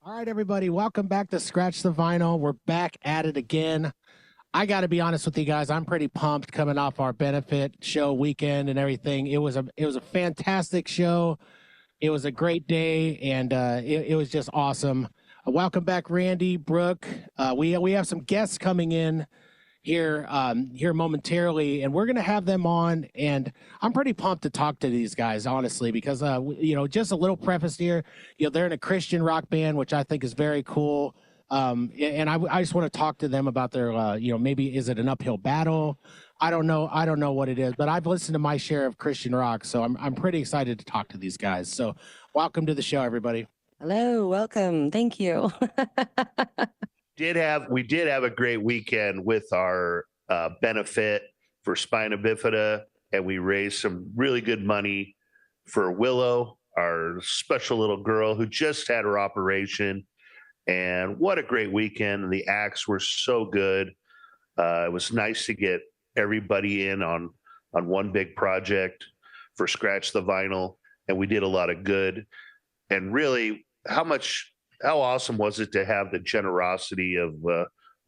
All right, everybody, welcome back to Scratch the Vinyl. We're back at it again. I got to be honest with you guys. I'm pretty pumped coming off our benefit show weekend and everything. It was a fantastic show. It was a great day, and it was just awesome. Welcome back, Randy, Brooke. We have some guests coming in here momentarily, and we're gonna have them on. And I'm pretty pumped to talk to these guys, honestly, because just a little preface here. They're in a Christian rock band, which I think is very cool. And I just want to talk to them about their, maybe is it an uphill battle? I don't know. I don't know what it is, but I've listened to my share of Christian rock, so I'm pretty excited to talk to these guys. So, welcome to the show, everybody. Hello, welcome. Thank you. We did have a great weekend with our benefit for spina bifida, and we raised some really good money for Willow, our special little girl who just had her operation. And what a great weekend. And the acts were so good. It was nice to get everybody in on one big project for Scratch the Vinyl, and we did a lot of good. And really, how awesome was it to have the generosity of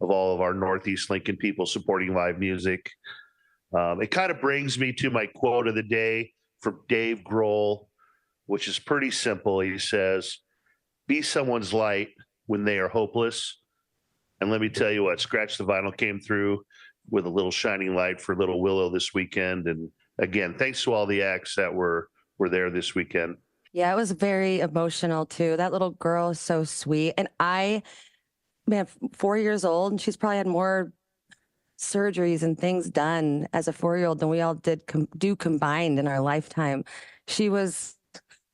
all of our Northeast Lincoln people supporting live music? It kind of brings me to my quote of the day from Dave Grohl, which is pretty simple. He says, "Be someone's light when they are hopeless." And let me tell you what, Scratch the Vinyl came through with a little shining light for little Willow this weekend. And again, thanks to all the acts that were there this weekend. Yeah, it was very emotional too. That little girl is so sweet. And man, 4 years old, and she's probably had more surgeries and things done as a 4-year-old than we all do combined in our lifetime. She was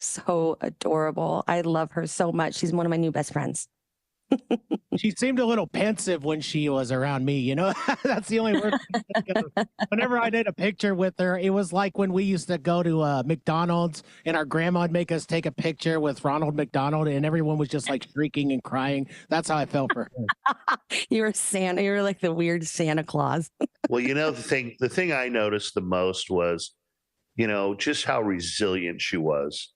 so adorable. I love her so much. She's one of my new best friends. She seemed a little pensive when she was around me, That's the only word. Whenever I did a picture with her, it was like when we used to go to McDonald's and our grandma would make us take a picture with Ronald McDonald, and everyone was just like shrieking and crying. That's how I felt for her. You were Santa. You were like the weird Santa Claus. Well, the thing I noticed the most was, just how resilient she was.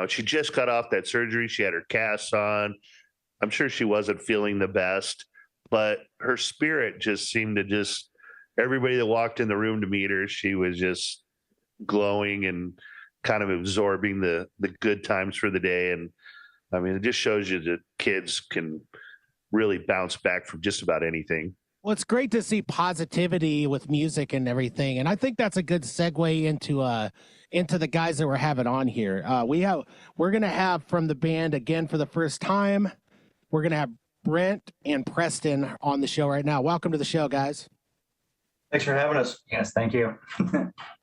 She just got off that surgery. She had her cast on. I'm sure she wasn't feeling the best, but her spirit just seemed to everybody that walked in the room to meet her, she was just glowing and kind of absorbing the good times for the day. And I mean, it just shows you that kids can really bounce back from just about anything. Well, it's great to see positivity with music and everything, and I think that's a good segue into the guys that we're having on here. We're gonna have from the band again for the first time. We're gonna have Brent and Preston on the show right now. Welcome to the show, guys. Thanks for having us. Yes, thank you.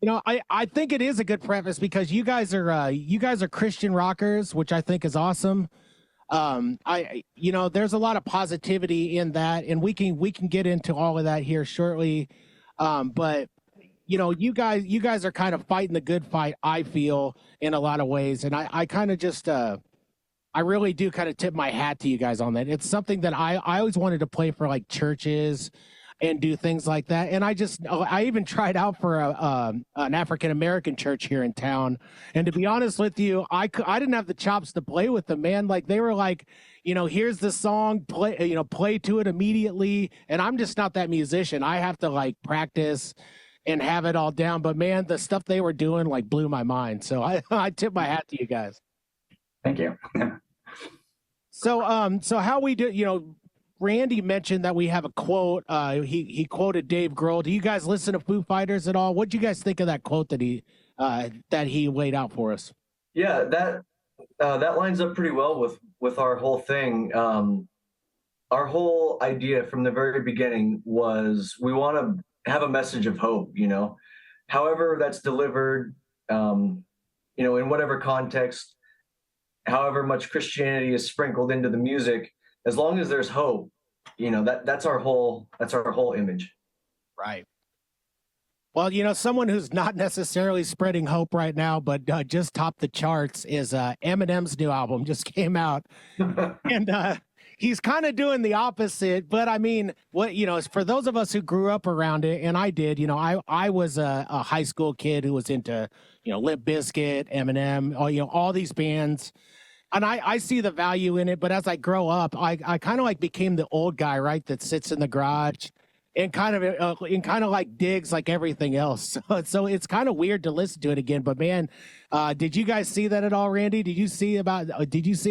I think it is a good preface because you guys are Christian rockers, which I think is awesome. There's a lot of positivity in that, and we can get into all of that here shortly. But you guys are kind of fighting the good fight, I feel, in a lot of ways, and I kind of just I really do kind of tip my hat to you guys on that. It's something that I always wanted to play for, like churches and do things like that. And I even tried out for an African American church here in town. And to be honest with you, I didn't have the chops to play with them, man. Like they were like, here's the song, play to it immediately. And I'm just not that musician. I have to like practice and have it all down. But man, the stuff they were doing like blew my mind. So I tip my hat to you guys. Thank you. So how we do, Randy mentioned that we have a quote. He quoted Dave Grohl. Do you guys listen to Foo Fighters at all? What do you guys think of that quote that he laid out for us? Yeah, that lines up pretty well with our whole thing. Our whole idea from the very beginning was we want to have a message of hope. However that's delivered, in whatever context. However much Christianity is sprinkled into the music, as long as there's hope, that's our whole image. Right. Well, someone who's not necessarily spreading hope right now, but just topped the charts is Eminem's new album just came out, and he's kind of doing the opposite. But I mean, for those of us who grew up around it, and I did, I was a high school kid who was into, Limp Bizkit, Eminem, all these bands. And I see the value in it, but as I grow up, I kind of like became the old guy, right? That sits in the garage and kind of like digs like everything else. So it's kind of weird to listen to it again. But man, did you guys see that at all, Randy? Did you see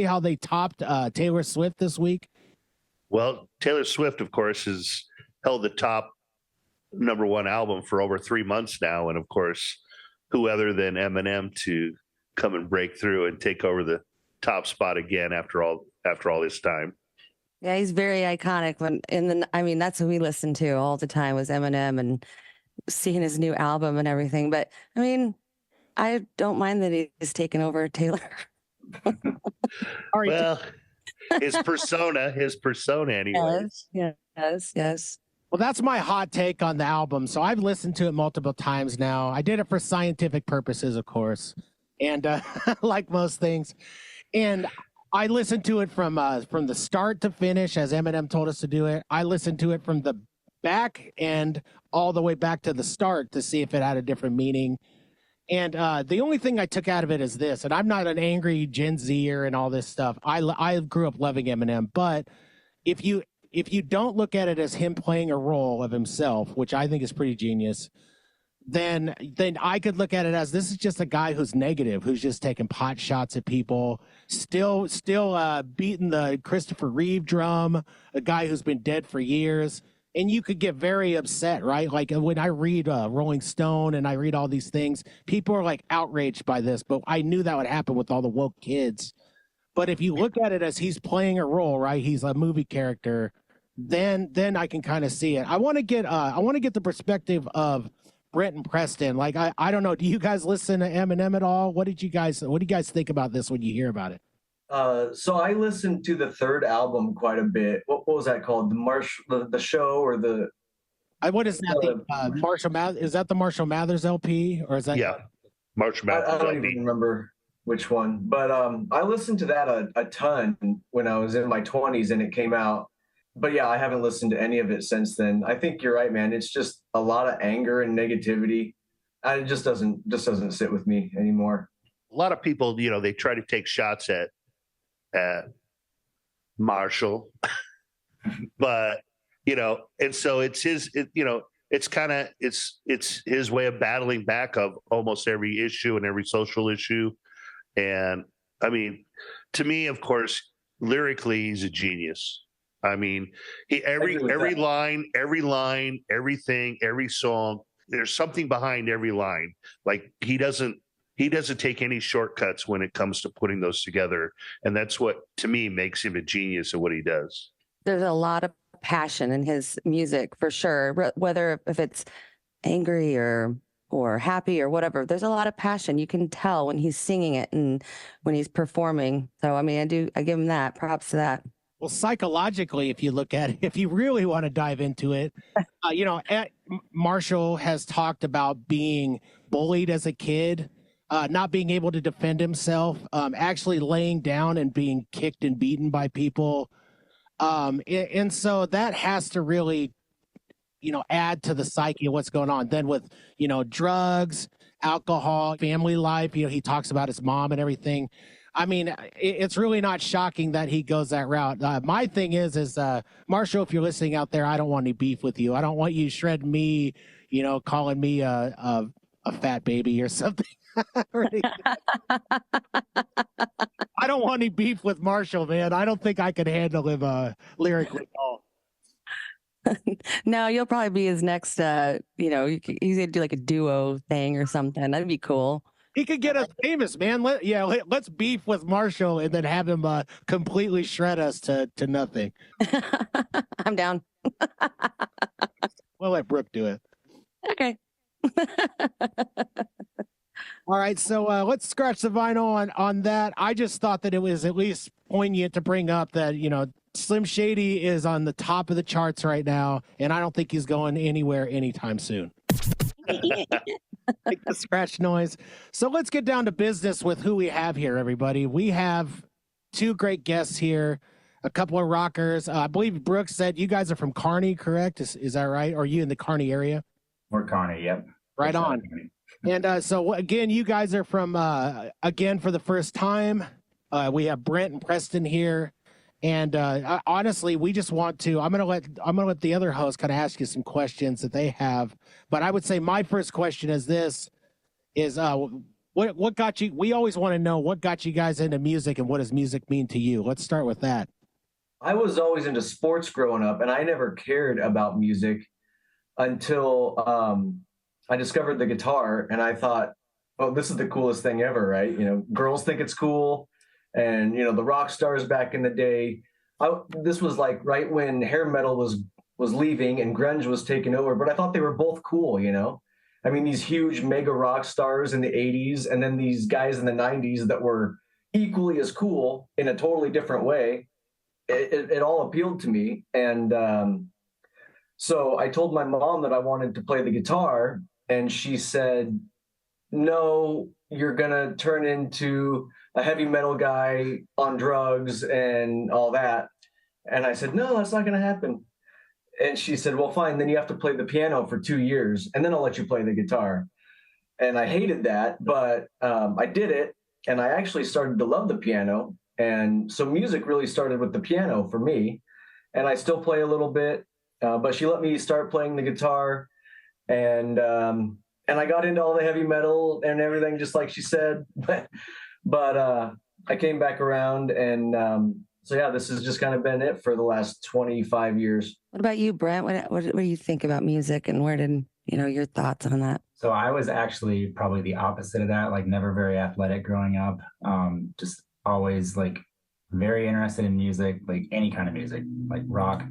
how they topped Taylor Swift this week? Well, Taylor Swift, of course, has held the top #1 album for over 3 months now. And of course, who other than Eminem to come and break through and take over the top spot again after all this time. Yeah, he's very iconic. That's who we listened to all the time was Eminem, and seeing his new album and everything. But I mean, I don't mind that he's taken over Taylor. Well, his persona anyways. Yes. Well, that's my hot take on the album. So I've listened to it multiple times now. I did it for scientific purposes, of course, and like most things. And I listened to it from the start to finish, as Eminem told us to do it. I listened to it from the back end all the way back to the start to see if it had a different meaning. And the only thing I took out of it is this, and I'm not an angry Gen Zer and all this stuff. I grew up loving Eminem, but if you don't look at it as him playing a role of himself, which I think is pretty genius, then I could look at it as this is just a guy who's negative, who's just taking pot shots at people, still beating the Christopher Reeve drum, a guy who's been dead for years. And you could get very upset, right? Like when I read Rolling Stone and I read all these things, people are like outraged by this, but I knew that would happen with all the woke kids. But if you look at it as he's playing a role, right? He's a movie character, then I can kind of see it. I want to get the perspective of Brent and Preston. Like I don't know, do you guys listen to Eminem at all? What do you guys think about this when you hear about it? So I listened to the third album quite a bit. What was that called? The show or the? What is that? Marshall Mathers? Is that the Marshall Mathers LP or is that? Yeah, Marshall Mathers. I don't even remember which one, but I listened to that a ton when I was in my 20s and it came out. But yeah, I haven't listened to any of it since then. I think you're right, man. It's just a lot of anger and negativity. It just doesn't sit with me anymore. A lot of people, they try to take shots at Marshall, but and so it's it's his way of battling back of almost every issue and every social issue. And I mean, to me, of course, lyrically, he's a genius. I mean, every line, everything, every song, there's something behind every line. Like he doesn't take any shortcuts when it comes to putting those together. And that's what, to me, makes him a genius at what he does. There's a lot of passion in his music for sure, whether if it's angry or happy or whatever. There's a lot of passion. You can tell when he's singing it and when he's performing. So, I mean, I give him that. Props to that. Well, psychologically, if you look at it, if you really want to dive into it, Marshall has talked about being bullied as a kid, not being able to defend himself, actually laying down and being kicked and beaten by people. And so that has to really, add to the psyche of what's going on. Then with, drugs, alcohol, family life, he talks about his mom and everything. I mean, it's really not shocking that he goes that route. My thing is Marshall, if you're listening out there, I don't want any beef with you. I don't want you shredding me, calling me a fat baby or something. I don't want any beef with Marshall, man. I don't think I could handle him lyrically at all. No, you'll probably be his next, he's going to do like a duo thing or something. That'd be cool. He could get us famous, man. Let's beef with Marshall and then have him completely shred us to nothing. I'm down. We'll let Brooke do it. Okay. All right, so let's scratch the vinyl on that. I just thought that it was at least poignant to bring up that, Slim Shady is on the top of the charts right now, and I don't think he's going anywhere anytime soon. Make the scratch noise. So let's get down to business with who we have here, everybody. We have two great guests here, a couple of rockers. I believe Brooks said you guys are from Kearney, correct? Is that right? Or are you in the Kearney area? We're Kearney, yep. Right on. And so, again, you guys are from, again, for the first time, We have Brent and Preston here. And honestly, we just want to. I'm gonna let the other hosts kind of ask you some questions that they have. But I would say my first question is this: is what got you? We always want to know what got you guys into music, and what does music mean to you? Let's start with that. I was always into sports growing up, and I never cared about music until I discovered the guitar, and I thought, "Oh, this is the coolest thing ever!" Right? Girls think it's cool, and the rock stars back in the day. This was like right when hair metal was leaving and grunge was taking over, but I thought they were both cool. I mean, these huge mega rock stars in the '80s, and then these guys in the '90s that were equally as cool in a totally different way. It all appealed to me, and so I told my mom that I wanted to play the guitar, and she said, "No, you're gonna turn into a heavy metal guy on drugs and all that." And I said, "No, that's not gonna happen." And she said, "Well, fine, then you have to play the piano for 2 years, and then I'll let you play the guitar." And I hated that, but I did it, and I actually started to love the piano. And so music really started with the piano for me, and I still play a little bit, but she let me start playing the guitar, and I got into all the heavy metal and everything, just like she said. But I came back around, and so yeah, this has just kind of been it for the last 25 years. What about you, Brent? What do you think about music, and where did your thoughts on that? So I was actually probably the opposite of that, like never very athletic growing up. Just always like very interested in music, like any kind of music, like rock,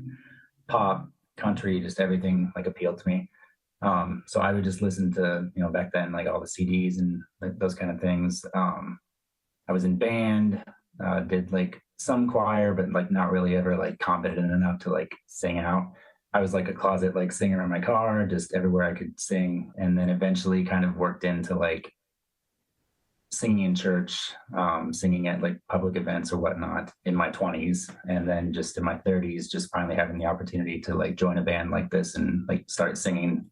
pop, country, just everything like appealed to me. So I would just listen to, back then, like all the CDs and like those kind of things. I was in band, did like some choir, but like not really ever like competent enough to like sing out. I was like a closet like singer in my car, just everywhere I could sing. And then eventually kind of worked into like singing in church, singing at like public events or whatnot in my 20s. And then just in my 30s, just finally having the opportunity to like join a band like this and like start singing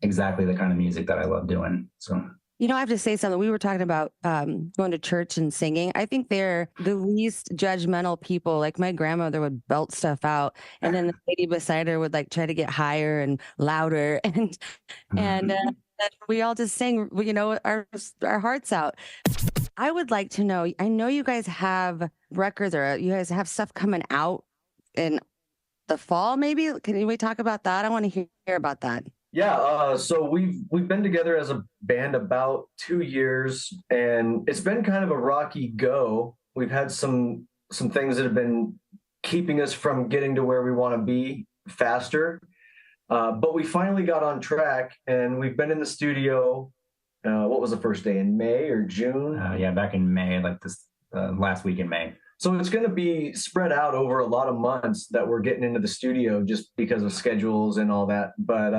exactly the kind of music that I love doing. So I have to say something. We were talking about going to church and singing. I think they're the least judgmental people. Like my grandmother would belt stuff out, and then the lady beside her would like try to get higher and louder, and we all just sang, our hearts out. I would like to know. I know you guys have records, or you guys have stuff coming out in the fall. Maybe can we talk about that? I want to hear about that. Yeah, so we've been together as a band about 2 years, and it's been kind of a rocky go. We've had some things that have been keeping us from getting to where we want to be faster, but we finally got on track, and we've been in the studio. What was the first day, in May or June? Yeah, back in May, like this last week in May. So it's going to be spread out over a lot of months that we're getting into the studio just because of schedules and all that. But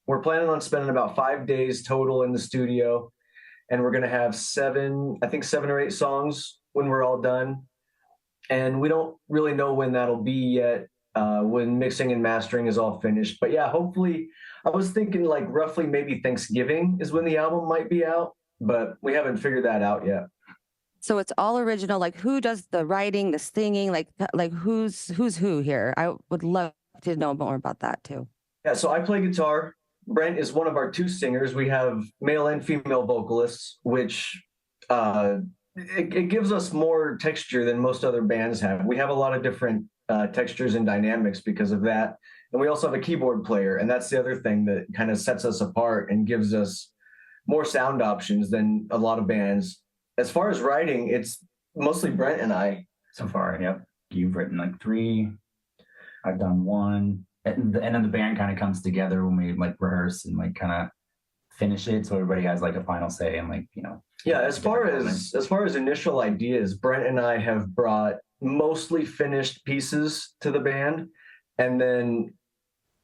we're planning on spending about 5 days total in the studio, and we're going to have 7 or 8 songs when we're all done. And we don't really know when that'll be yet, when mixing and mastering is all finished. But yeah, hopefully, I was thinking like roughly maybe Thanksgiving is when the album might be out, but we haven't figured that out yet. So it's all original. Like, who does the writing, the singing? Like who's who here? I would love to know more about that too. Yeah, so I play guitar. Brent is one of our 2 singers. We have male and female vocalists, which it gives us more texture than most other bands have. We have a lot of different textures and dynamics because of that. And we also have a keyboard player, and that's the other thing that kind of sets us apart and gives us more sound options than a lot of bands. As far as writing, it's mostly Brent and I. So far, yep. You've written like 3. I've done 1. And then the band kind of comes together when we like rehearse and like kind of finish it. So everybody has like a final say and like, Yeah, as far as initial ideas, Brent and I have brought mostly finished pieces to the band. And then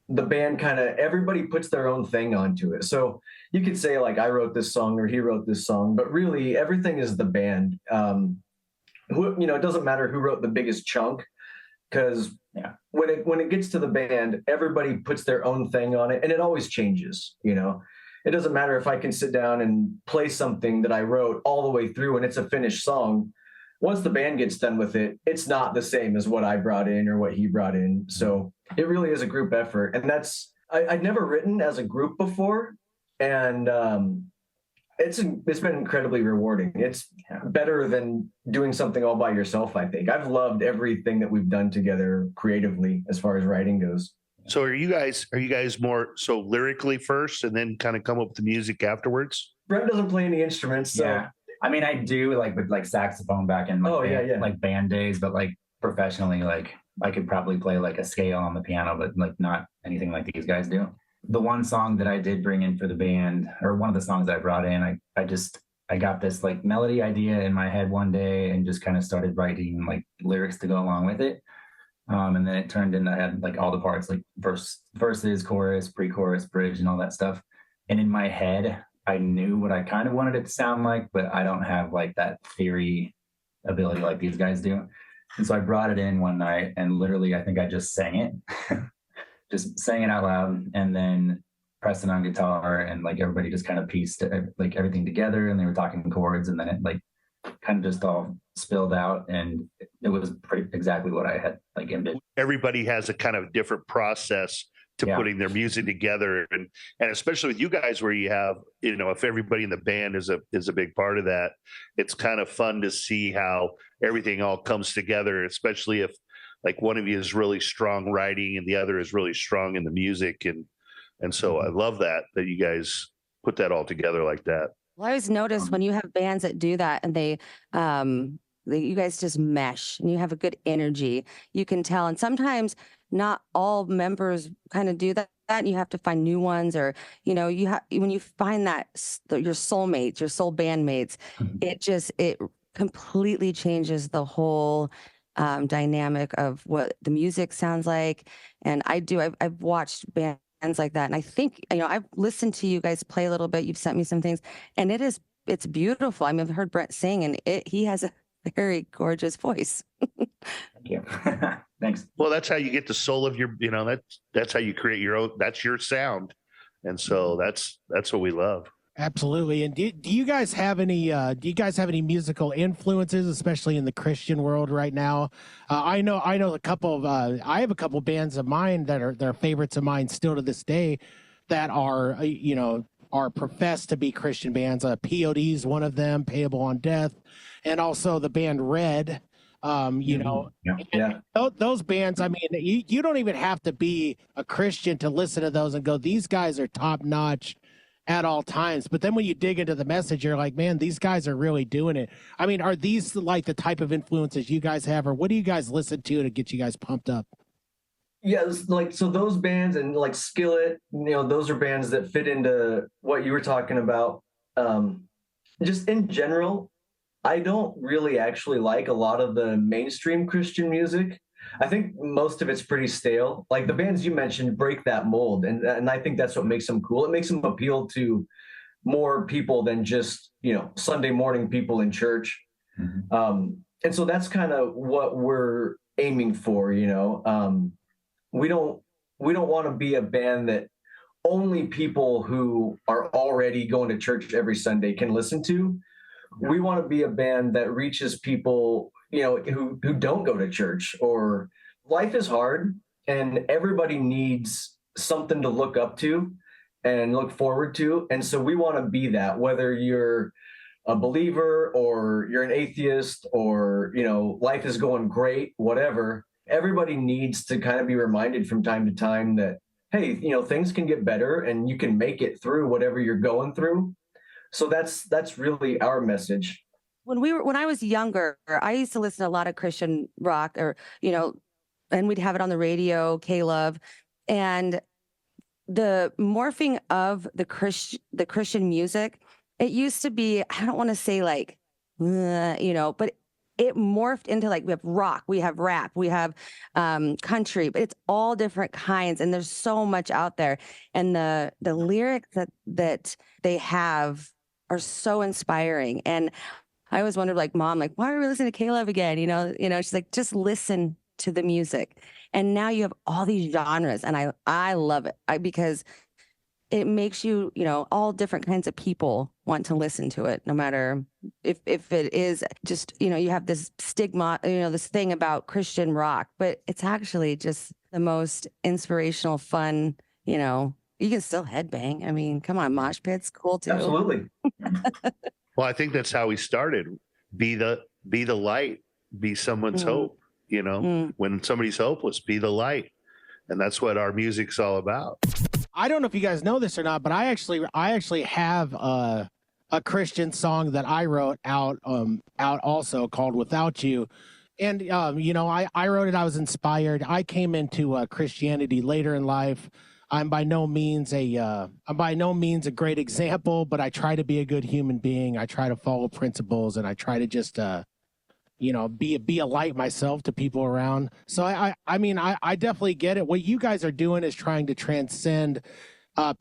the band everybody puts their own thing onto it. So you could say like, I wrote this song or he wrote this song, but really everything is the band. It doesn't matter who wrote the biggest chunk, because when it gets to the band, everybody puts their own thing on it, and it always changes. It doesn't matter if I can sit down and play something that I wrote all the way through and it's a finished song. once the band gets done with it, it's not the same as what I brought in or what he brought in. So it really is a group effort. And I'd never written as a group before. And it's been incredibly rewarding. It's better than doing something all by yourself, I think. I've loved everything that we've done together creatively as far as writing goes. So are you guys more so lyrically first and then kind of come up with the music afterwards? Brent doesn't play any instruments, so Yeah. I mean, I do like with like saxophone back in like band days, but like professionally, like I could probably play like a scale on the piano, but like not anything like these guys do. The one song that I did bring in for the band, or one of the songs I brought in, I got this like melody idea in my head one day and just kind of started writing like lyrics to go along with it. And then it turned into, I had like all the parts, like verses, chorus, pre-chorus, bridge, and all that stuff. And in my head, I knew what I kind of wanted it to sound like, but I don't have like that theory ability like these guys do. And so I brought it in one night and literally, I think I just sang it, just sang it out loud. And then Preston on guitar and like everybody just kind of pieced like everything together and they were talking chords and then it like kind of just all spilled out and it was pretty exactly what I had like envisioned. Everybody has a kind of different process to putting their music together, and especially with you guys where you have, you know, if everybody in the band is a big part of that, it's kind of fun to see how everything all comes together, especially if like one of you is really strong writing and the other is really strong in the music, and so I love that you guys put that all together like that. Well, I always notice when you have bands that do that and you guys just mesh and you have a good energy, you can tell. And sometimes not all members kind of do that. And you have to find new ones, or, you know, when you find that your soulmates, your soul bandmates, it completely changes the whole dynamic of what the music sounds like. And I've watched bands like that. And I think, you know, I've listened to you guys play a little bit. You've sent me some things and it's beautiful. I mean, I've heard Brent sing and he has a very gorgeous voice. Thank you. Thanks. Well, that's how you get the soul of your, you know, that's how you create your own, that's your sound. And so that's what we love. Absolutely. And do you guys have any musical influences, especially in the Christian world right now? I know a couple of I have a couple bands of mine that are favorites of mine still to this day that are professed to be Christian bands. POD's one of them, Payable on Death, and also the band Red. Those bands, I mean, you don't even have to be a Christian to listen to those and go, these guys are top notch at all times. But then when you dig into the message, you're like, man, these guys are really doing it. I mean, are these like the type of influences you guys have, or what do you guys listen to get you guys pumped up? Yeah, like, so those bands and like Skillet, you know, those are bands that fit into what you were talking about. Just in general, I don't really actually like a lot of the mainstream Christian music. I think most of it's pretty stale. Like the bands you mentioned break that mold. And I think that's what makes them cool. It makes them appeal to more people than just, you know, Sunday morning people in church. Mm-hmm. And so that's kind of what we're aiming for, you know. We don't want to be a band that only people who are already going to church every Sunday can listen to. We want to be a band that reaches people, you know, who don't go to church, or life is hard and everybody needs something to look up to and look forward to. And so we want to be that, whether you're a believer or you're an atheist or, you know, life is going great, whatever. Everybody needs to kind of be reminded from time to time that, hey, you know, things can get better and you can make it through whatever you're going through. So that's really our message. When I was younger, I used to listen to a lot of Christian rock, or, you know, and we'd have it on the radio, K-Love, and the morphing of the Christian music. It used to be, I don't want to say like, you know, but it morphed into like, we have rock, we have rap, we have country, but it's all different kinds. And there's so much out there. And the lyrics that they have are so inspiring. And I always wondered, like, Mom, like, why are we listening to K-Love again? You know, she's like, just listen to the music. And now you have all these genres, and I love it because it makes you, all different kinds of people want to listen to it, no matter if it is just, you have this stigma, this thing about Christian rock, but it's actually just the most inspirational, fun, you can still headbang. I mean, come on, mosh pit's cool too. Absolutely. Well, I think that's how we started. Be the light, be someone's hope, when somebody's hopeless, be the light. And that's what our music's all about. I don't know if you guys know this or not, but I actually have a Christian song that I wrote out also called "Without You," and I wrote it. I was inspired. I came into Christianity later in life. I'm by no means a great example, but I try to be a good human being. I try to follow principles, and I try to just be a light myself to people around. So I mean, I definitely get it. What you guys are doing is trying to transcend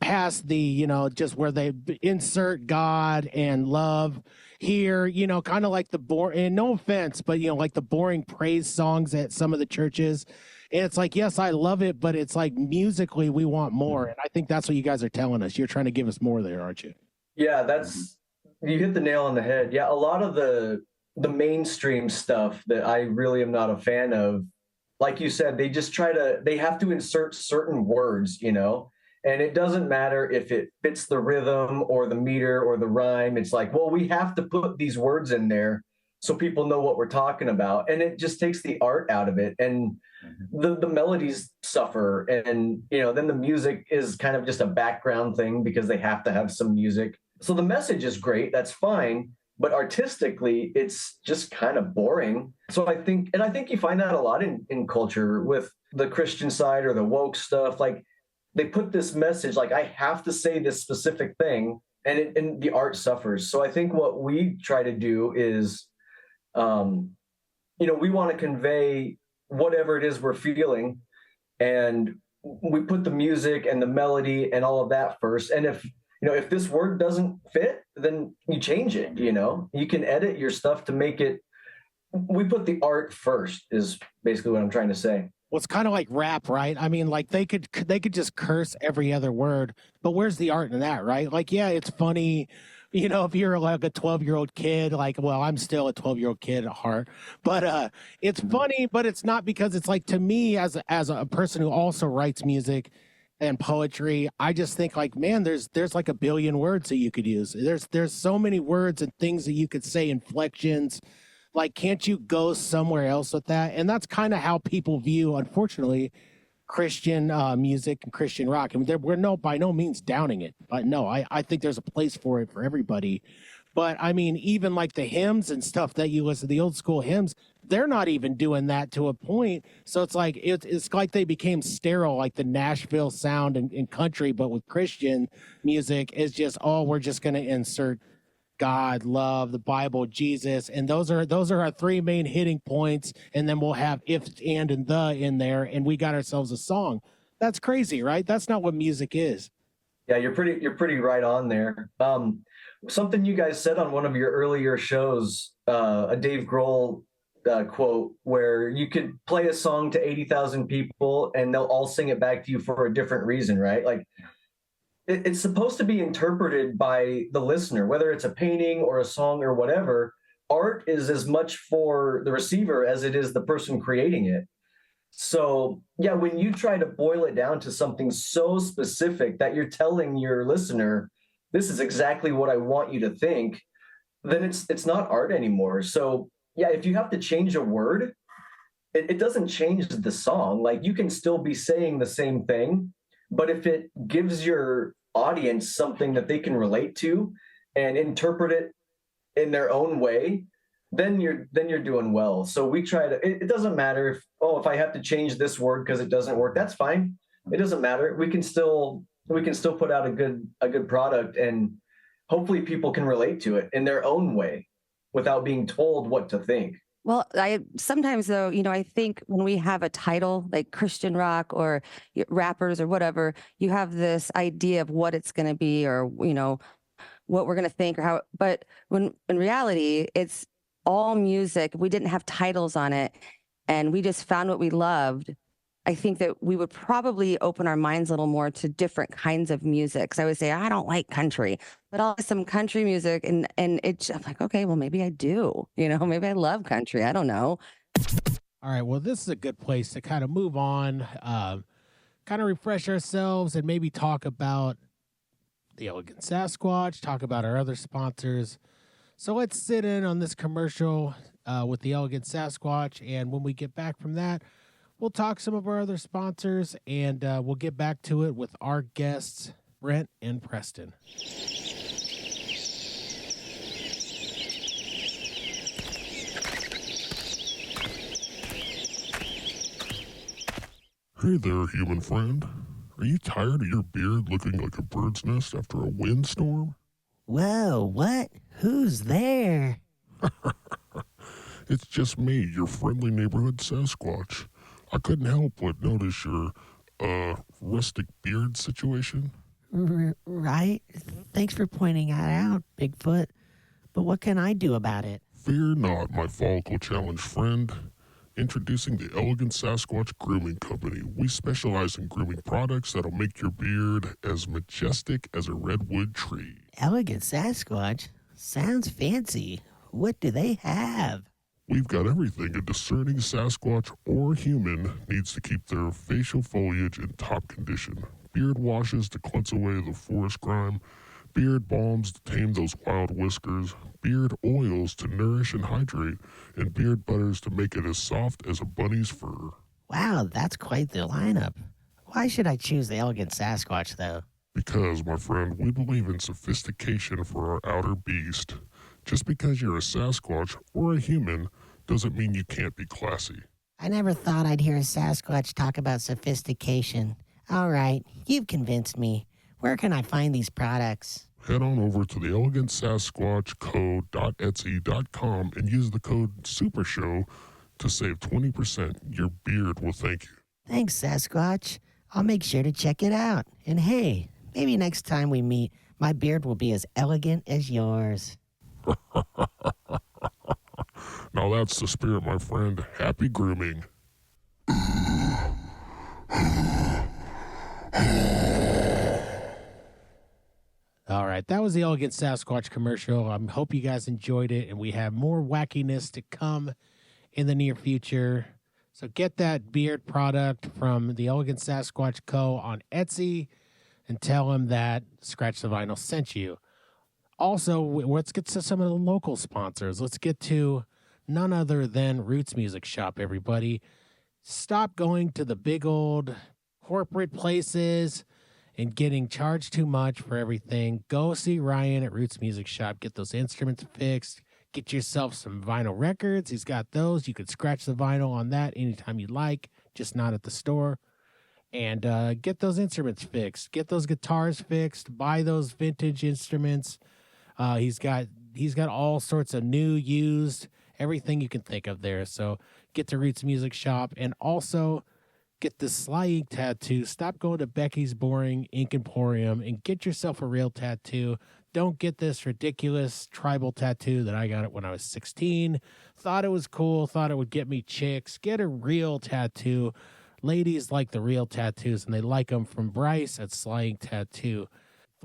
past the, just where they insert God and love here, kind of like the and no offense, but like the boring praise songs at some of the churches. And it's like, yes, I love it, but it's like musically we want more. And I think that's what you guys are telling us. You're trying to give us more there, aren't you? Yeah, you hit the nail on the head. Yeah, a lot of the mainstream stuff that I really am not a fan of, like you said, they have to insert certain words, and it doesn't matter if it fits the rhythm or the meter or the rhyme. It's like, well, we have to put these words in there so people know what we're talking about. And it just takes the art out of it. And the melodies suffer. And, then the music is kind of just a background thing because they have to have some music. So the message is great. That's fine. But artistically, it's just kind of boring. So I think you find that a lot in culture with the Christian side or the woke stuff. Like they put this message, like I have to say this specific thing, and the art suffers. So I think what we try to do is, we want to convey whatever it is we're feeling, and we put the music and the melody and all of that first. And if this word doesn't fit, then you change it. You can edit your stuff to make it. We put the art first is basically what I'm trying to say. Well, it's kind of like rap, right? I mean, like they could just curse every other word, but where's the art in that, right? Like, yeah, it's funny, if you're like a 12-year-old kid, like, well, I'm still a 12-year-old kid at heart, but it's funny, but it's not, because it's like, to me as a person who also writes music and poetry, I just think like, man, there's like a billion words that you could use. There's so many words and things that you could say, inflections. Like, can't you go somewhere else with that? And that's kind of how people view, unfortunately, Christian music and Christian rock. I mean, we're by no means downing it, but no, I think there's a place for it for everybody. But I mean, even like the hymns and stuff that you listen to, the old school hymns, they're not even doing that to a point. So it's like it's like they became sterile, like the Nashville sound in country, but with Christian music is just, we're just going to insert God, love, the Bible, Jesus, and those are our three main hitting points, and then we'll have if, and the in there, and we got ourselves a song. That's crazy, right? That's not what music is. Yeah, you're pretty right on there. Something you guys said on one of your earlier shows, a Dave Grohl quote, where you could play a song to 80,000 people and they'll all sing it back to you for a different reason, right? Like it's supposed to be interpreted by the listener, whether it's a painting or a song or whatever. Art is as much for the receiver as it is the person creating it. So yeah, when you try to boil it down to something so specific that you're telling your listener, this is exactly what I want you to think, then it's not art anymore. So yeah, if you have to change a word, it doesn't change the song. Like you can still be saying the same thing, but if it gives your audience something that they can relate to and interpret it in their own way, then you're doing well. So we try to, it doesn't matter if I have to change this word because it doesn't work, that's fine. It doesn't matter. We can still put out a good product, and hopefully people can relate to it in their own way without being told what to think. Well, sometimes though, I think when we have a title like Christian rock or rappers or whatever, you have this idea of what it's going to be, or, what we're going to think or how, but when in reality, it's all music. We didn't have titles on it and we just found what we loved. I think that we would probably open our minds a little more to different kinds of music. So I would say, I don't like country, but I'll like some country music. And I'm like, okay, well, maybe I do, maybe I love country. I don't know. All right. Well, this is a good place to kind of move on, kind of refresh ourselves and maybe talk about the Elegant Sasquatch, talk about our other sponsors. So let's sit in on this commercial with the Elegant Sasquatch. And when we get back from that, we'll talk some of our other sponsors and we'll get back to it with our guests, Brent and Preston. Hey there, human friend. Are you tired of your beard looking like a bird's nest after a windstorm? Whoa, what? Who's there? It's just me, your friendly neighborhood Sasquatch. I couldn't help but notice your, rustic beard situation. Right? Thanks for pointing that out, Bigfoot. But what can I do about it? Fear not, my follicle challenge friend. Introducing the Elegant Sasquatch Grooming Company. We specialize in grooming products that'll make your beard as majestic as a redwood tree. Elegant Sasquatch? Sounds fancy. What do they have? We've got everything a discerning Sasquatch or human needs to keep their facial foliage in top condition. Beard washes to cleanse away the forest grime, beard balms to tame those wild whiskers, beard oils to nourish and hydrate, and beard butters to make it as soft as a bunny's fur. Wow, that's quite the lineup. Why should I choose the Elegant Sasquatch, though? Because, my friend, we believe in sophistication for our outer beast. Just because you're a Sasquatch or a human doesn't mean you can't be classy. I never thought I'd hear a Sasquatch talk about sophistication. All right, you've convinced me. Where can I find these products? Head on over to the elegantsasquatchco.etsy.com and use the code SUPERSHOW to save 20%. Your beard will thank you. Thanks, Sasquatch. I'll make sure to check it out. And hey, maybe next time we meet, my beard will be as elegant as yours. Now that's the spirit, my friend. Happy grooming. All right, that was the Elegant Sasquatch commercial. I hope you guys enjoyed it, and we have more wackiness to come in the near future. So get that beard product from the Elegant Sasquatch Co. on Etsy and tell them that Scratch the Vinyl sent you. Also, let's get to some of the local sponsors. Let's get to none other than Roots Music Shop, everybody. Stop going to the big old corporate places and getting charged too much for everything. Go see Ryan at Roots Music Shop. Get those instruments fixed. Get yourself some vinyl records. He's got those. You could scratch the vinyl on that anytime you like, just not at the store. And get those instruments fixed. Get those guitars fixed. Buy those vintage instruments. He's got all sorts of new, used, everything you can think of there. So get to Roots Music Shop and also get the Sly Ink tattoo. Stop going to Becky's Boring Ink Emporium and get yourself a real tattoo. Don't get this ridiculous tribal tattoo that I got it when I was 16. Thought it was cool. Thought it would get me chicks. Get a real tattoo. Ladies like the real tattoos, and they like them from Bryce at Sly Ink Tattoo.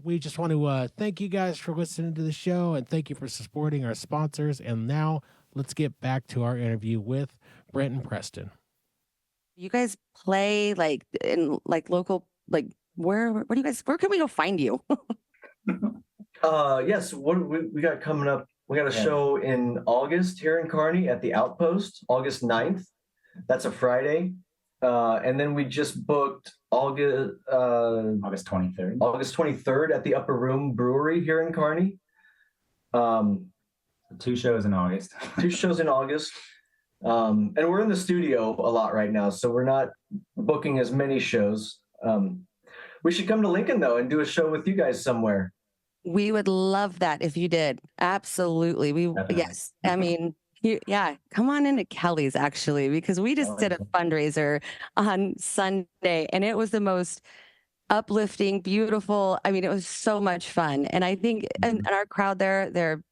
We just want to thank you guys for listening to the show, and thank you for supporting our sponsors. And now let's get back to our interview with Brent and Preston. You guys play in local, where do you guys, where can we go find you? Yes, what we got coming up? We got a show in August here in Kearney at the Outpost, August 9th. That's a Friday. And then we just booked August 23rd. August 23rd at the Upper Room Brewery here in Kearney. 2 shows in August. 2 shows in August. And we're in the studio a lot right now, so we're not booking as many shows. We should come to Lincoln, though, and do a show with you guys somewhere. We would love that if you did. Absolutely. Yes. I mean, come on into Kelly's actually, because we just did a fundraiser on Sunday and it was the most uplifting, beautiful. I mean, it was so much fun. And I think and our crowd there, they're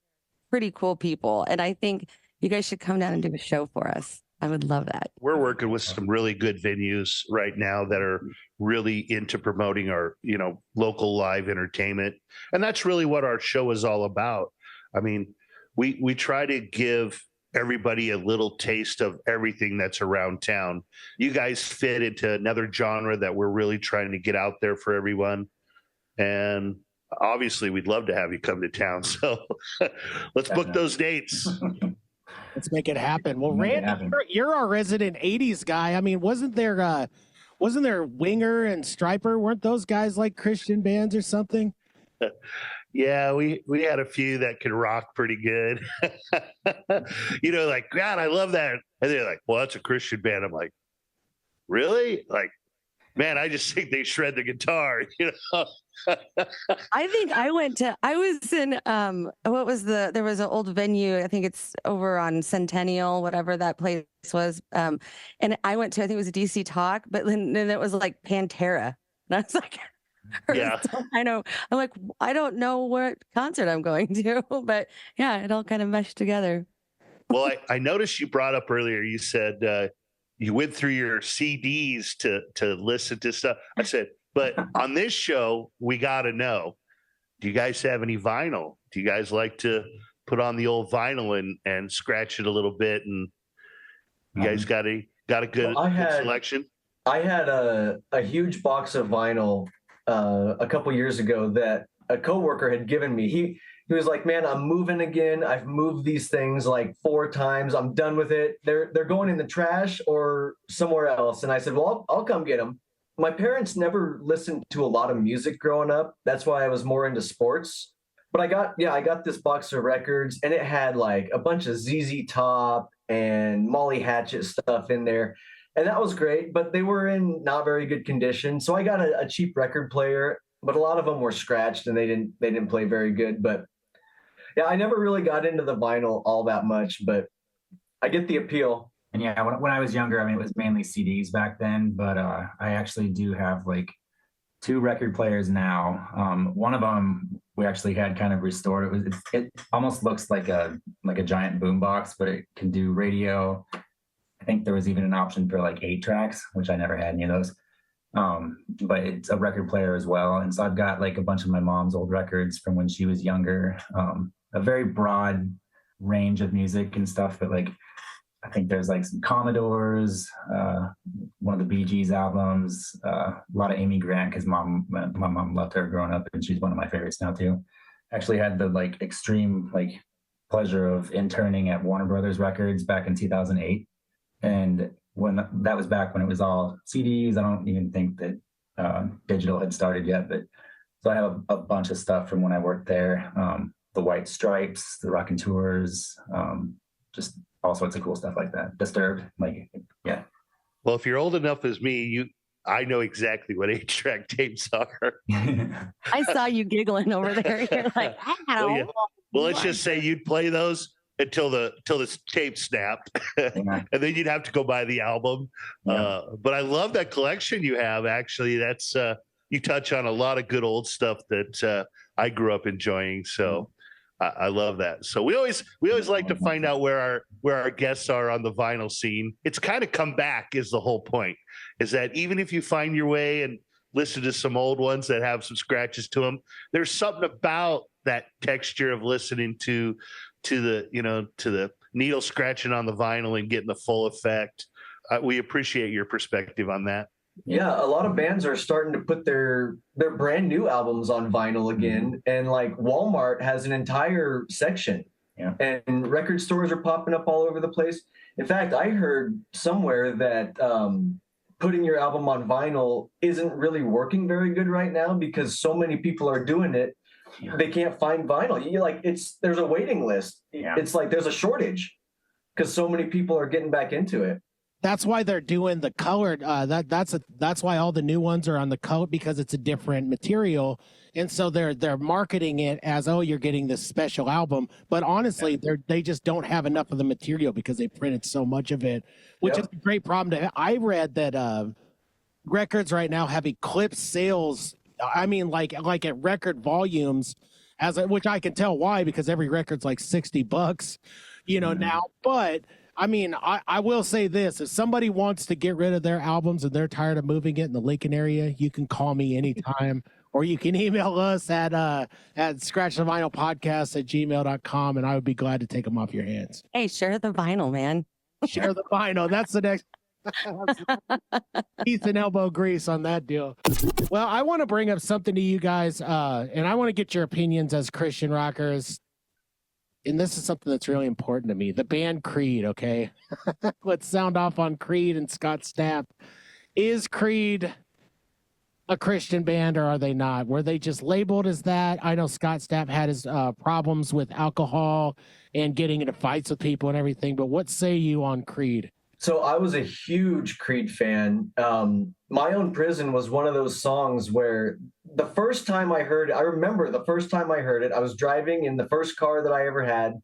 pretty cool people. And I think you guys should come down and do a show for us. I would love that. We're working with some really good venues right now that are really into promoting our, local live entertainment. And that's really what our show is all about. I mean, we try to give everybody a little taste of everything that's around town. You guys fit into another genre that we're really trying to get out there for everyone. And obviously we'd love to have you come to town. So let's book those dates. Let's make it happen. Well, Make it Randy, happen. you're our resident 80s guy. I mean, wasn't there Winger and Striper? Weren't those guys like Christian bands or something? Yeah, we had a few that could rock pretty good. Like, God, I love that. And they're like, well, that's a Christian band. I'm like, really? Like, man, I just think they shred the guitar, I think I was in, there was an old venue. I think it's over on Centennial, whatever that place was. And I went to, I think it was a DC Talk, but then it was like Pantera. And I was like, Yeah. I know. I'm like, I don't know what concert I'm going to, but yeah, it all kind of meshed together. Well, I noticed you brought up earlier, you said you went through your CDs to listen to stuff. I said, but on this show, we got to know, do you guys have any vinyl? Do you guys like to put on the old vinyl and scratch it a little bit? And you guys got a good, good selection? I had a huge box of vinyl a couple years ago that a coworker had given me. He was like, man, I'm moving again. I've moved these things like 4 times. I'm done with it. They're going in the trash or somewhere else. And I said, well, I'll come get them. My parents never listened to a lot of music growing up. That's why I was more into sports. But I got this box of records, and it had like a bunch of ZZ Top and Molly Hatchet stuff in there. And that was great, but they were in not very good condition. So I got a cheap record player, but a lot of them were scratched and they didn't play very good. But yeah, I never really got into the vinyl all that much, but I get the appeal. And yeah, when I was younger, I mean, it was mainly CDs back then, but I actually do have like 2 record players now. One of them we actually had kind of restored. It almost looks like a giant boombox, but it can do radio. I think there was even an option for like 8 tracks, which I never had any of those. But it's a record player as well. And so I've got like a bunch of my mom's old records from when she was younger. A very broad range of music and stuff, but like I think there's like some Commodores, one of the Bee Gees albums, a lot of Amy Grant because my mom loved her growing up, and she's one of my favorites now too. Actually had the like extreme like pleasure of interning at Warner Brothers Records back in 2008, and when that was back when it was all CDs. I don't even think that digital had started yet, but so I have a bunch of stuff from when I worked there. The White Stripes, the Rockin' Tours, just all sorts of cool stuff like that. Disturbed, like, yeah. Well, if you're old enough as me, I know exactly what 8-track tapes are. I saw you giggling over there. You're like, Well, let's just say you'd play those until the tape snapped, and then you'd have to go buy the album. Yeah. But I love that collection you have. Actually, that's you touch on a lot of good old stuff that I grew up enjoying. So I love that. So we always like to find out where our guests are on the vinyl scene. It's kind of come back is the whole point. Is that even if you find your way and listen to some old ones that have some scratches to them, there's something about that texture of listening to the needle scratching on the vinyl and getting the full effect. We appreciate your perspective on that. Yeah, a lot of bands are starting to put their brand new albums on vinyl again, and like Walmart has an entire section, and record stores are popping up all over the place. In fact, I heard somewhere that putting your album on vinyl isn't really working very good right now because so many people are doing it. They can't find vinyl. There's a waiting list. Yeah. It's like there's a shortage because so many people are getting back into it. That's why they're doing the colored. That's why all the new ones are on the color, because it's a different material, and so they're marketing it as, oh, you're getting this special album. But honestly, they just don't have enough of the material because they printed so much of it, which is a great problem to have. I read that records right now have eclipsed sales. I mean, like at record volumes, which I can tell why, because every record's like $60, now. But I mean, I will say this. If somebody wants to get rid of their albums and they're tired of moving it in the Lincoln area, you can call me anytime or you can email us at scratchthevinylpodcast@gmail.com and I would be glad to take them off your hands. Hey, share the vinyl, man. Share the vinyl. That's the next teeth and elbow grease on that deal. Well, I want to bring up something to you guys, and I want to get your opinions as Christian rockers. And this is something that's really important to me. The band Creed, okay? Let's sound off on Creed and Scott Stapp. Is Creed a Christian band or are they not? Were they just labeled as that? I know Scott Stapp had his problems with alcohol and getting into fights with people and everything, but what say you on Creed? So I was a huge Creed fan. My Own Prison was one of those songs where the first time I heard it, I remember the first time I heard it, I was driving in the first car that I ever had.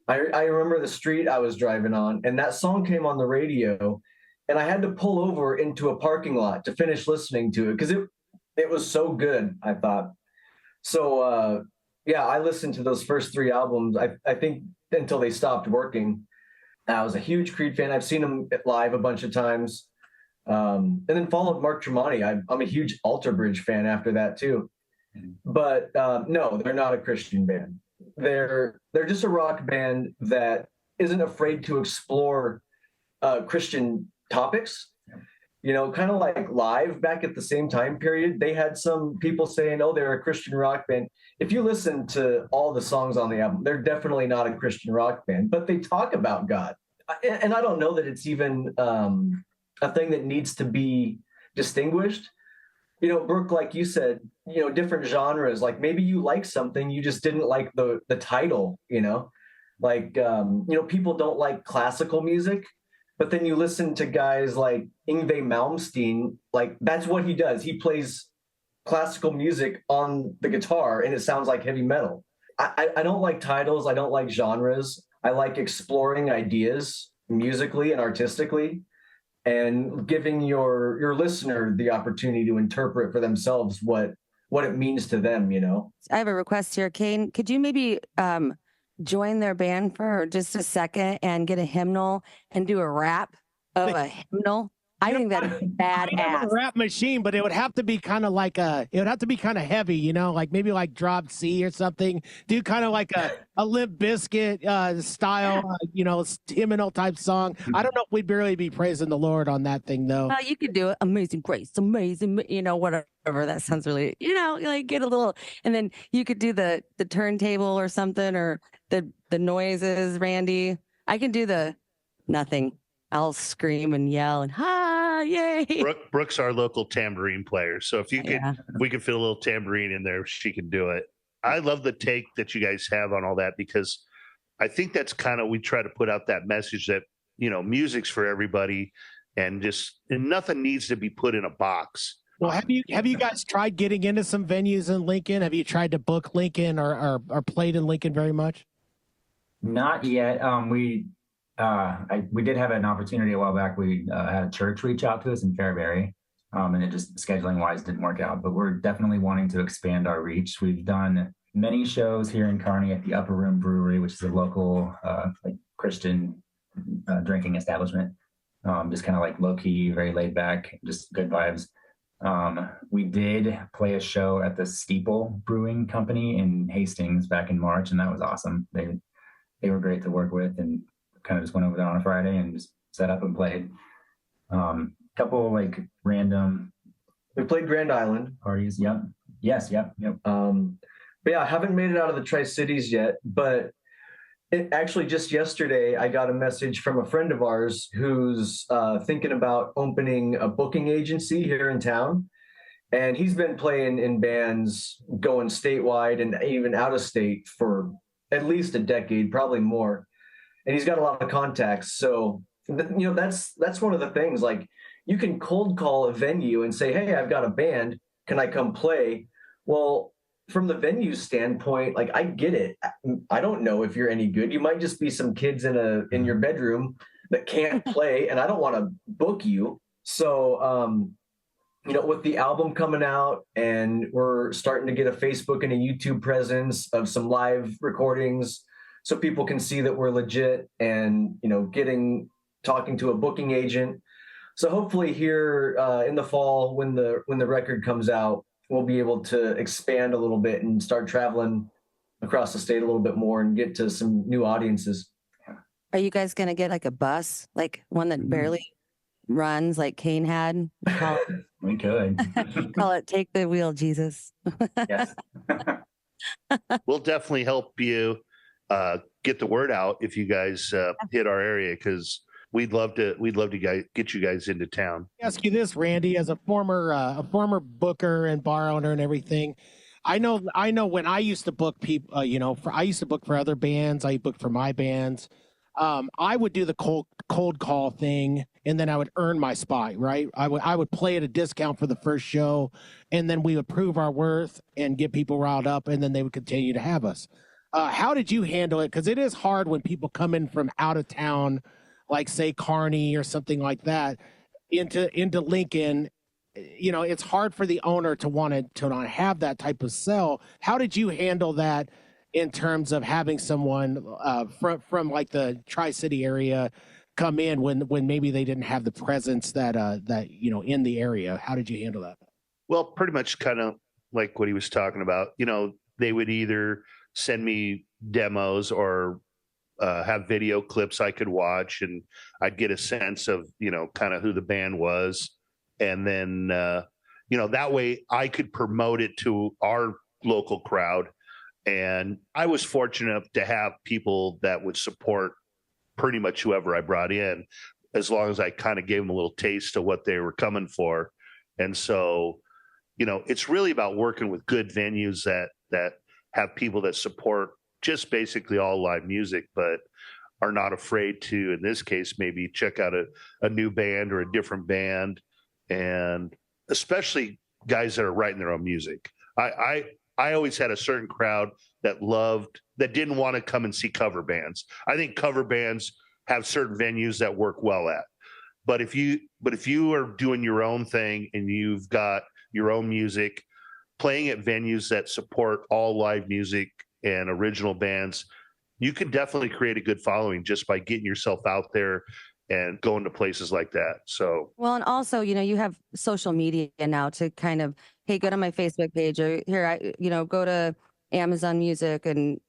I remember the street I was driving on, and that song came on the radio, and I had to pull over into a parking lot to finish listening to it because it was so good, I thought. So, yeah, I listened to those first three albums, I think, until they stopped working. I was a huge Creed fan. I've seen them live a bunch of times. And then followed Mark Tremonti. I'm a huge Alter Bridge fan after that too. But no, they're not a Christian band. They're just a rock band that isn't afraid to explore Christian topics. You know, kind of like Live back at the same time period. They had some people saying, oh, they're a Christian rock band. If you listen to all the songs on the album, they're definitely not a Christian rock band, but they talk about God. And I don't know that it's even a thing that needs to be distinguished. You know, Brooke, like you said, you know, different genres, like maybe you like something, you just didn't like the title, you know, like, you know, people don't like classical music, but then you listen to guys like Yngwie Malmsteen, like that's what he does. He plays classical music on the guitar and it sounds like heavy metal. I don't like titles. I don't like genres. I like exploring ideas musically and artistically and giving your listener the opportunity to interpret for themselves what it means to them, you know? I have a request here, Cain. Could you maybe join their band for just a second and get a hymnal and do a rap of a hymnal? I think that'd be I have a badass. rap machine, but it would have to be kind of like it would have to be kind of heavy, you know, like maybe like Drop C or something. Do kind of like a Limp Bizkit style, you know, hymnal type song. I don't know if we'd barely be praising the Lord on that thing though. You could do it. Amazing grace, amazing, you know, whatever. That sounds really, you know, like get a little, and then you could do the turntable or something, or the noises, Randy. I can do the nothing. I'll scream and yell and yay. Brooke's our local tambourine player. So if you could, if we could fit a little tambourine in there, she can do it. I love the take that you guys have on all that, because I think that's kind of, we try to put out that message that, you know, music's for everybody and nothing needs to be put in a box. Well, have you guys tried getting into some venues in Lincoln? Have you tried to book Lincoln or played in Lincoln very much? Not yet. We did have an opportunity a while back. We had a church reach out to us in Fairbury, and it just scheduling wise didn't work out. But we're definitely wanting to expand our reach. We've done many shows here in Kearney at the Upper Room Brewery, which is a local like Christian drinking establishment. Just kind of like low key, very laid back, just good vibes. We did play a show at the Steeple Brewing Company in Hastings back in March, and that was awesome. They were great to work with, and kind of just went over there on a Friday and just set up and played. Couple like random. We played Grand Island parties. Yep. Yes. Yep. But yeah, I haven't made it out of the Tri-Cities yet, but it actually just yesterday, I got a message from a friend of ours who's thinking about opening a booking agency here in town. And he's been playing in bands going statewide and even out of state for at least a decade, probably more. And he's got a lot of contacts. So, you know, that's one of the things, like you can cold call a venue and say, hey, I've got a band. Can I come play? Well, from the venue standpoint, like I get it. I don't know if you're any good. You might just be some kids in your bedroom that can't play, and I don't want to book you. So, you know, with the album coming out and we're starting to get a Facebook and a YouTube presence of some live recordings, so people can see that we're legit and, talking to a booking agent. So hopefully here in the fall, when the record comes out, we'll be able to expand a little bit and start traveling across the state a little bit more and get to some new audiences. Are you guys going to get like a bus, like one that barely runs like Cain had? We could. Call it Take the Wheel, Jesus. Yes. We'll definitely help you get the word out if you guys hit our area, because we'd love to get you guys into town. Ask you this, Randy, as a former booker and bar owner and everything. I know when I used to book people, I used to book for other bands. I booked for my bands. I would do the cold call thing, and then I would earn my spot, right? I would play at a discount for the first show, and then we would prove our worth and get people riled up, and then they would continue to have us. How did you handle it? Because it is hard when people come in from out of town, like say Kearney or something like that, into Lincoln. It's hard for the owner to want to not have that type of sell. How did you handle that in terms of having someone from like the Tri-City area come in when maybe they didn't have the presence that in the area? How did you handle that? Well, pretty much kind of like what he was talking about. They would either send me demos or have video clips I could watch, and I'd get a sense of kind of who the band was, and then that way I could promote it to our local crowd. And I was fortunate enough to have people that would support pretty much whoever I brought in, as long as I kind of gave them a little taste of what they were coming for. And so, it's really about working with good venues that have people that support just basically all live music, but are not afraid to, in this case, maybe check out a new band or a different band, and especially guys that are writing their own music. I always had a certain crowd that didn't want to come and see cover bands. I think cover bands have certain venues that work well at. But if you are doing your own thing and you've got your own music, playing at venues that support all live music and original bands, you can definitely create a good following just by getting yourself out there and going to places like that. So, well, and also, you have social media now to kind of, hey, go to my Facebook page, or here, go to Amazon Music, and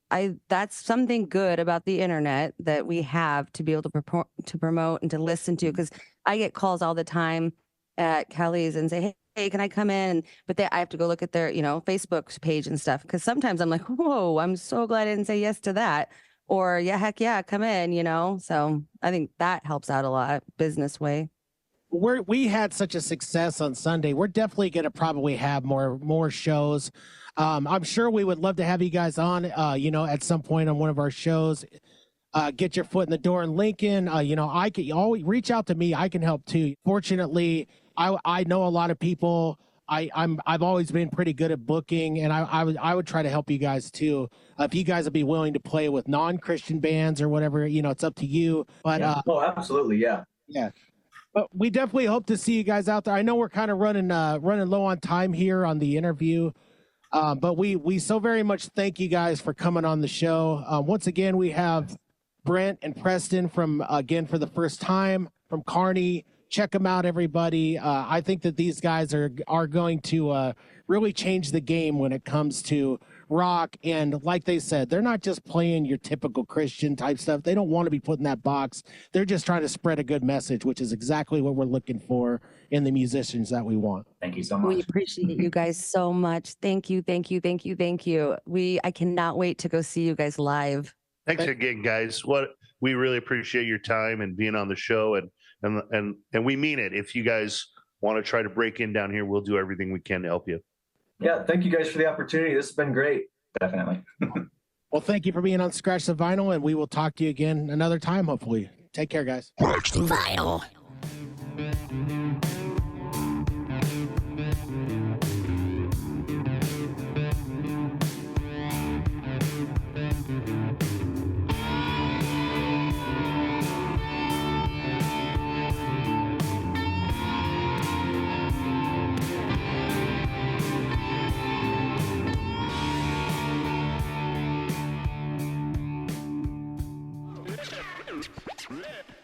that's something good about the internet that we have to be able to promote and to listen to, because I get calls all the time at Kelly's and say, hey, can I come in? But I have to go look at their, Facebook page and stuff, because sometimes I'm like, whoa, I'm so glad I didn't say yes to that. Or yeah, heck yeah, come in, So I think that helps out a lot business way. We had such a success on Sunday. We're definitely going to probably have more shows. I'm sure we would love to have you guys on, at some point on one of our shows. Get your foot in the door in Lincoln. I can always reach out to me. I can help too. Fortunately, I know a lot of people. I've always been pretty good at booking, and I would try to help you guys too. If you guys would be willing to play with non-Christian bands or whatever, it's up to you. But absolutely, yeah. But we definitely hope to see you guys out there. I know we're kind of running low on time here on the interview, but we so very much thank you guys for coming on the show. Once again, we have Brent and Preston for the first time from Kearney. Check them out, everybody. I think that these guys are going to really change the game when it comes to rock. And like they said, they're not just playing your typical Christian type stuff. They don't want to be put in that box. They're just trying to spread a good message, which is exactly what we're looking for in the musicians that we want. Thank you so much. We appreciate you guys so much. Thank you. I cannot wait to go see you guys live. Thanks again, guys. We really appreciate your time and being on the show, and we mean it. If you guys want to try to break in down here, we'll do everything we can to help you. Yeah, thank you guys for the opportunity. This has been great. Definitely. Well, thank you for being on Scratch the Vinyl, and we will talk to you again another time, hopefully. Take care, guys. Scratch the Vinyl. Brent.